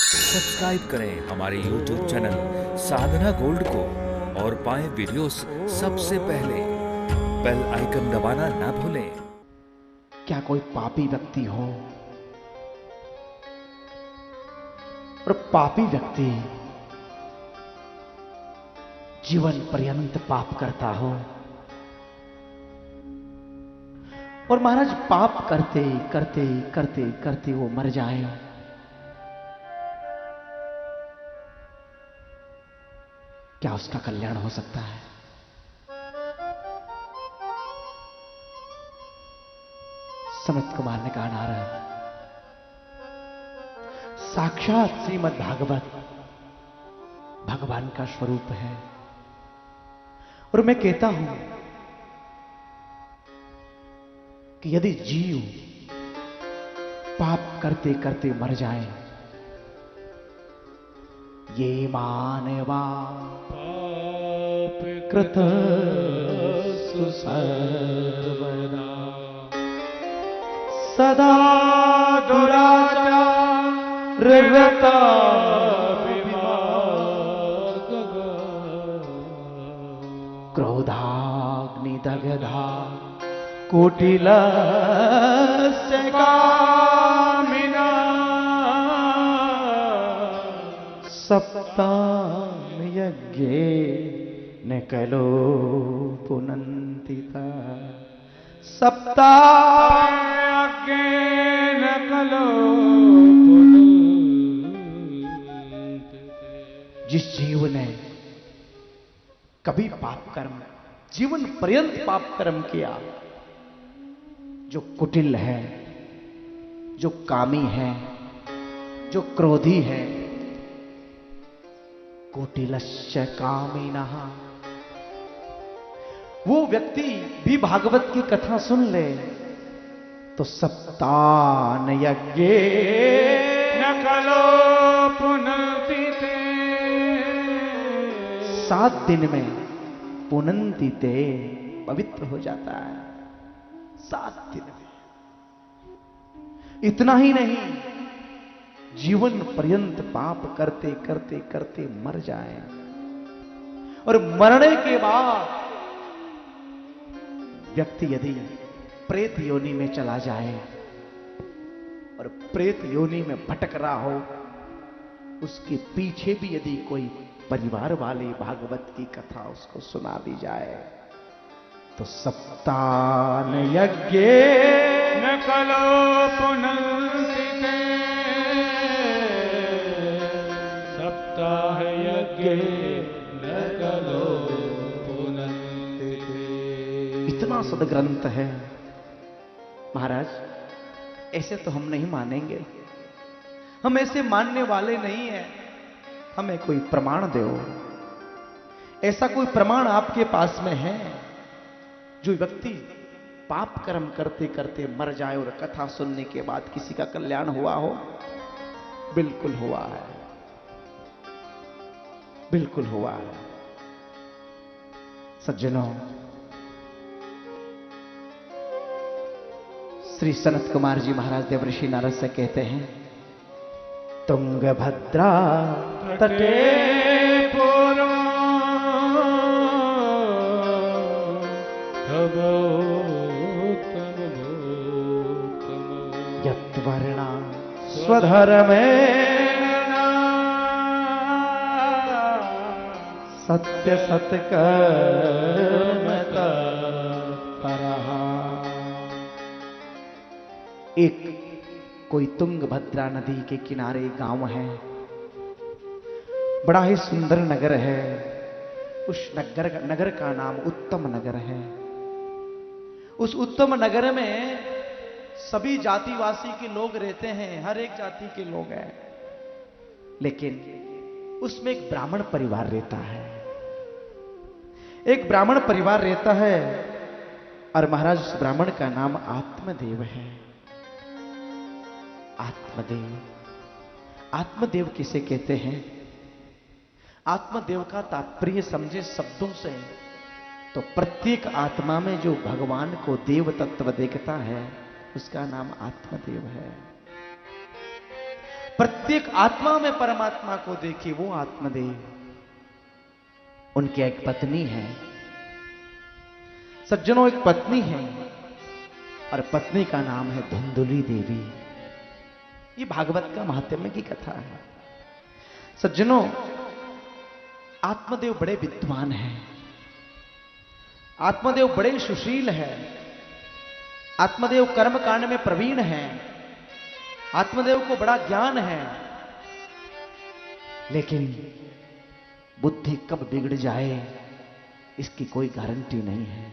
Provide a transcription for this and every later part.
Subscribe करें हमारे YouTube channel साधना gold को और पाएं वीडियोस सबसे पहले। बेल आइकन दबाना ना भूलें। क्या कोई पापी व्यक्ति हो और पापी व्यक्ति जीवन पर्यंत पाप करता हो और महाराज पाप करते करते करते करते वो मर जाए, क्या उसका कल्याण हो सकता है? सनत कुमार ने कहा, नारद, साक्षात श्रीमद् भागवत भगवान का स्वरूप है और मैं कहता हूं कि यदि जीव पाप करते करते मर जाए, ये मानवा पाप कृत सर्वदा सदा दुराचार रता क्रोधाग्निदग्धा कुटिलस्य कामिना सप्ताह यज्ञे न कलो पुनन्तिता सप्ताह यज्ञे न कलो पुनन्तिता। जिस जीव ने कभी पाप कर्म जीवन पर्यंत पाप कर्म किया, जो कुटिल है, जो कामी है, जो क्रोधी है, कुटिलस्य कामिनः, वो व्यक्ति भी भागवत की कथा सुन ले तो सप्तान यज्ञे न कलो पुनन्तिते, 7 दिन में पुनन्तिते पवित्र हो जाता है। 7 दिन में। इतना ही नहीं, जीवन पर्यंत पाप करते करते करते मर जाए और मरने के बाद व्यक्ति यदि प्रेत योनि में चला जाए और प्रेत योनि में भटक रहा हो, उसके पीछे भी यदि कोई परिवार वाले भागवत की कथा उसको सुना दी जाए तो सप्तान यज्ञे न कलो पुनन्तिते, सप्ताह यज्ञे न कलो पुनन्तिते। इतना सदग्रंथ है महाराज, ऐसे तो हम नहीं मानेंगे, हम ऐसे मानने वाले नहीं हैं। हमें कोई प्रमाण दो, ऐसा कोई प्रमाण आपके पास में है जो व्यक्ति पाप कर्म करते करते मर जाए और कथा सुनने के बाद किसी का कल्याण हुआ हो? बिल्कुल हुआ है, बिल्कुल हुआ है। सज्जनों, श्री सनत कुमार जी महाराज देवर्षि नारद से कहते हैं, तुंगभद्रा तटे पूर्व यत्वर्णा स्वधर्मेण सत्य सत्कर्मतः परः। एक कोई तुंगभद्रा नदी के किनारे गांव है, बड़ा ही सुंदर नगर है। उस नगर का नाम उत्तम नगर है। उस उत्तम नगर में सभी जातिवासी के लोग रहते हैं, हर एक जाति के लोग हैं, लेकिन उसमें एक ब्राह्मण परिवार रहता है। एक ब्राह्मण परिवार रहता है और महाराज उस ब्राह्मण का नाम आत्मदेव है। आत्मदेव, आत्मदेव किसे कहते हैं? आत्मदेव का तात्पर्य समझे शब्दों से तो प्रत्येक आत्मा में जो भगवान को देव तत्व देखता है उसका नाम आत्मदेव है। प्रत्येक आत्मा में परमात्मा को देखे वो आत्मदेव। उनकी एक पत्नी है सज्जनों, एक पत्नी है और पत्नी का नाम है धुंधुली देवी। ये भागवत का महात्म्य की कथा है सज्जनों। आत्मदेव बड़े विद्वान हैं, आत्मदेव बड़े सुशील हैं, आत्मदेव कर्मकांड में प्रवीण हैं, आत्मदेव को बड़ा ज्ञान है, लेकिन बुद्धि कब बिगड़ जाए इसकी कोई गारंटी नहीं है।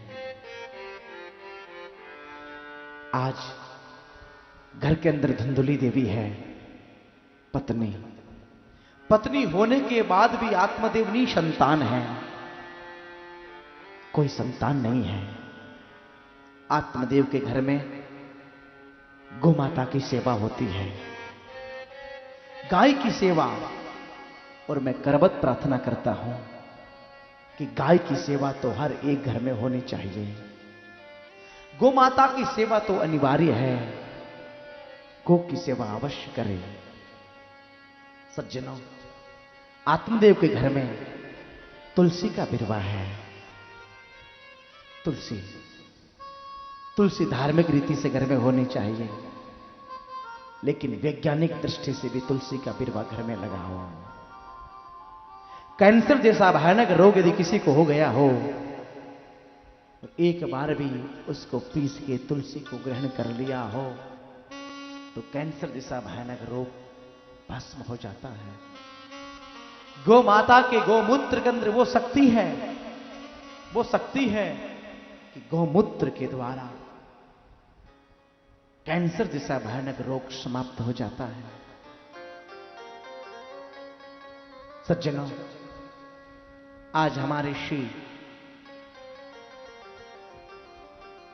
आज घर के अंदर धुंधुली देवी है, पत्नी। पत्नी होने के बाद भी आत्मदेव निसंतान है, कोई संतान नहीं है। आत्मदेव के घर में गोमाता की सेवा होती है, गाय की सेवा। और मैं करबत प्रार्थना करता हूं कि गाय की सेवा तो हर एक घर में होनी चाहिए। गोमाता की सेवा तो अनिवार्य है, गो की सेवा अवश्य करें। सज्जनों, आत्मदेव के घर में तुलसी का बिरवा है। तुलसी तुलसी धार्मिक रीति से घर में होनी चाहिए, लेकिन वैज्ञानिक दृष्टि से भी तुलसी का बिरवा घर में लगा हो। कैंसर जैसा भयानक रोग यदि किसी को हो गया हो तो एक बार भी उसको पीस के तुलसी को ग्रहण कर लिया हो तो कैंसर जैसा भयानक रोग भस्म हो जाता है। गौ माता के गौमूत्र के अंदर वो शक्ति है, वो शक्ति है कि गौमूत्र के द्वारा कैंसर जैसा भयानक रोग समाप्त हो जाता है। सज्जनों, आज हमारे श्री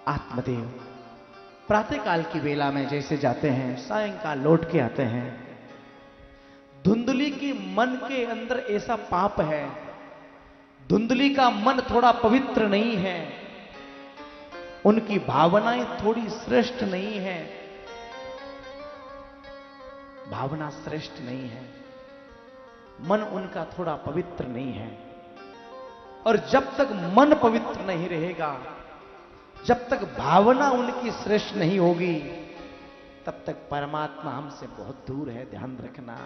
आत्मदेव प्रातःकाल की वेला में जैसे जाते हैं, सायंकाल लौट के आते हैं। धुंधुली की मन के अंदर ऐसा पाप है, धुंधुली का मन थोड़ा पवित्र नहीं है, उनकी भावनाएं थोड़ी श्रेष्ठ नहीं है, भावना श्रेष्ठ नहीं है, मन उनका थोड़ा पवित्र नहीं है। और जब तक मन पवित्र नहीं रहेगा, जब तक भावना उनकी श्रेष्ठ नहीं होगी, तब तक परमात्मा हमसे बहुत दूर है, ध्यान रखना।